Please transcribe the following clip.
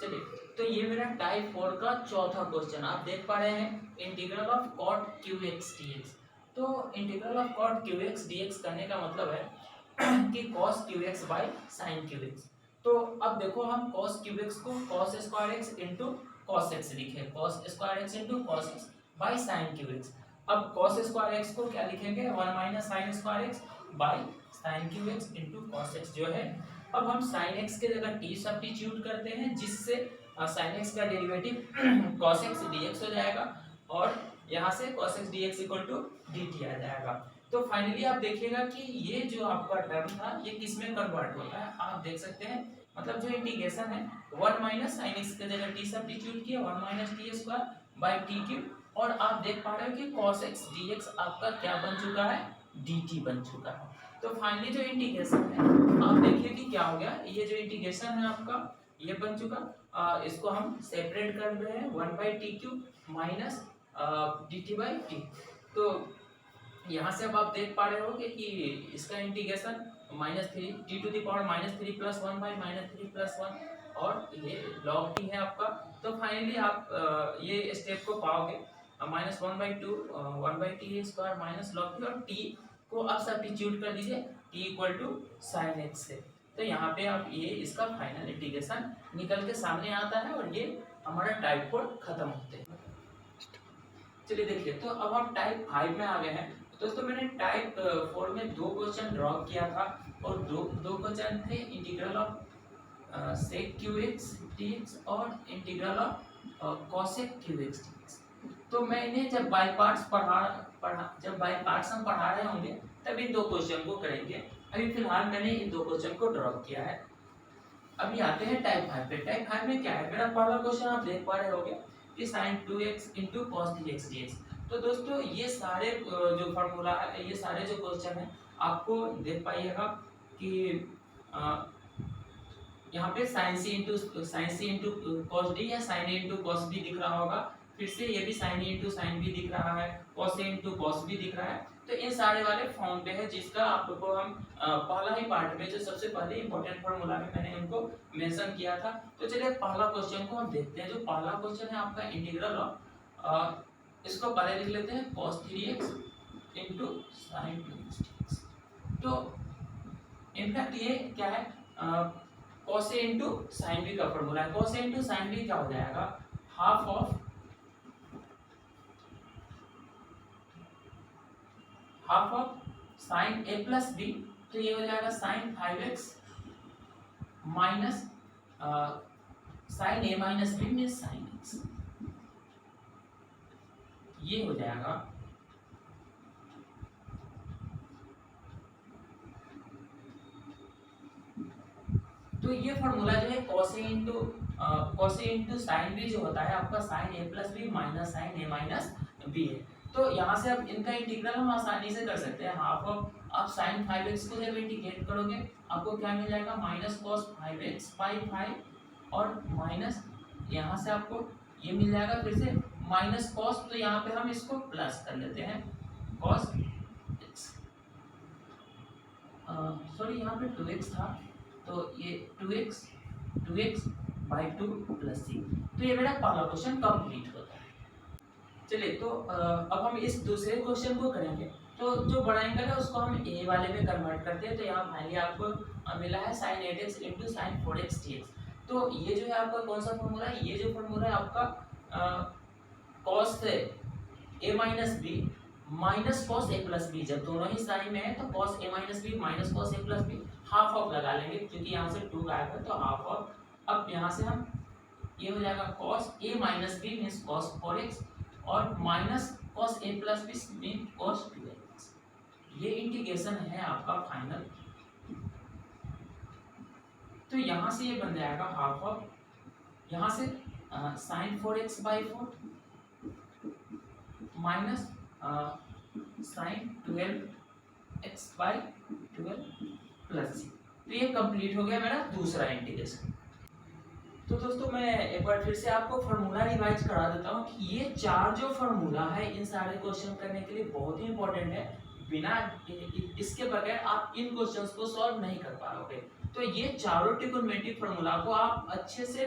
चलिए, तो ये मेरा टाइप 4 का चौथा क्वेश्चन आप देख पा रहे हैं, integral of cot qx dx। तो integral of cot qx dx करने का मतलब है कि cos qx by sin qx। तो अब देखो, हम cos qx को cos square x into cos x लिखे, cos square x into cos x by sin qx। अब cos स्क्वायर x को क्या लिखेंगे, 1 minus sine square x by sin qx into cos x जो है। अब हम sin x के जगह t सब्स्टिट्यूट करते हैं, जिससे sin x का डेरिवेटिव cos x dx हो जाएगा और यहाँ से cos x dx equal to dt आ जाएगा। तो फाइनली आप देखिएगा कि ये जो आपका टर्म था ये किस में कन्वर्ट होता है, आप देख सकते हैं। मतलब जो इंटीग्रेशन है 1 माइनस साइन एक्स के जगह t सब्स्टिट्यूट किया, 1 minus T square by T cube, और आप देख पा रहे हो कि cos x dx आपका क्या बन चुका है, dt बन चुका है। तो फाइनली जो इंटीग्रेशन है आप देखिए कि क्या हो गया, ये जो इंटीग्रेशन है आपका ये बन चुका। इसको हम सेपरेट कर रहे हैं, 1 by T cube minus D T by T. तो यहाँ से अब आप देख पा रहे हो कि इसका integration minus three t to the power minus three plus one by minus three plus one, और ये लॉग टी है आपका। तो फाइनली आप ये स्टेप को पाओगे, minus one by two 1 by t square minus log t, और टी को आप सब्स्टिट्यूट कर दीजिए t equal to sine x से। तो यहाँ पे आप ये इसका फाइनल इंटीग्रेशन निकल के सामने आता है और ये हमारा टाइप 4 खत्म होते हैं। चलिए देखिए, तो अब हम टाइप 5 में आ गए हैं। दोस्तों मैंने टाइप 4 में दो क्वेश्चन ड्रॉ किया था, और दो क्वेश्चन थे integral of sec qx dx और integral of cosec qx dx। तो मैं इन्हें जब बाय पार्ट्स जब बाय पार्ट्स हम पढ़ा रहे होंगे तब इन दो क्वेश्चन को करेंगे। अभी फिलहाल मैंने इन दो क्वेश्चन को ड्रॉ किया है। अभी आते हैं टाइप 5 पे। टाइप 5 में क्या है, मेरा पहला क्वेश्चन आप देख पा रहे होंगे कि sin 2x into cos 3x dx। तो दोस्तों ये सारे जो फार्मूला है, ये सारे जो क्वेश्चन है आपको देख पाइएगा कि यहाँ पे sin c into cos d या sin a into cos b दिख रहा होगा। फिर से ये भी sin a into sin b दिख रहा है, cos a into cos b दिख रहा है। तो इन सारे वाले फॉर्म पे है, जिसका आपको हम पहला ही पार्ट में जो सबसे पहले इंपॉर्टेंट फार्मूला में मैंने उनको मेंशन किया था। तो चलिए पहला क्वेश्चन को हम देखते हैं। जो पहला क्वेश्चन है आपका इंटीग्रल ऑफ, इसको पहले लिख लेते हैं cos 3x into sin 2x dx। तो इनफैक्ट ये क्या है, cos a into sin b का फॉर्मूला है। cos a into sin b क्या हो जाएगा, half of sine a plus b. तो ये हो जाएगा sine 5x minus sine a minus b mean sine x, ये हो जाएगा। तो ये फॉर्मूला जो है cos a into sine b जो होता है आपका sine a plus b minus sine a minus b है। तो यहाँ से अब इनका इंटीग्रल हम आसानी से कर सकते हैं। हाफ ऑफ आप साइन 5x को जब इंटीग्रेट करोगे आपको क्या मिल जाएगा, माइनस cos 5x बाई 5, और माइनस यहाँ से आपको ये मिल जाएगा फिर से माइनस cos। तो यहाँ पे हम इसको प्लस कर लेते हैं cos x, सॉरी यहाँ पे 2x था, तो ये 2x बाई 2 प्लस c। तो ये मेरा पहला क्वेश्चन कंप्लीट होता है। चलिए, तो अब हम इस दूसरे क्वेश्चन को करेंगे। तो जो बड़ा एंगल है उसको हम ए वाले में कन्वर्ट करते हैं। तो यहाँ फाइनली आपको मिला है sin 8x into sine 4x dx। तो ये जो है आपका कौन सा फॉर्मूला है, ये जो फॉर्मूला है आपका cos a minus b minus cos a plus b. जब दोनों ही साइन में है तो cos a minus b minus cos a plus b, half of लगा लेंगे क्योंकि यहाँ से 2 गायब है, तो हाफ ऑफ। अब यहाँ से हम ये हो जाएगा cos a minus b means cos 4x, और minus cos a plus b mean cos 2x। ये इंटीग्रेशन है आपका फाइनल। तो यहाँ से ये बन जाएगा हाफ ऑफ, यहाँ से sine 4x by 4 minus sine 12x by 12 plus c। तो ये कंप्लीट हो गया मेरा दूसरा इंटीग्रेशन। तो दोस्तों मैं एक बार फिर से आपको फार्मूला रिवाइज करा देता हूँ कि ये चार जो फार्मूला है इन सारे क्वेश्चन करने के लिए बहुत ही इंपॉर्टेंट है। बिना इसके बगैर आप इन क्वेश्चंस को सॉल्व नहीं कर पाओगे। तो ये चारों ट्रिगोनोमेट्रिक फार्मूला को आप अच्छे से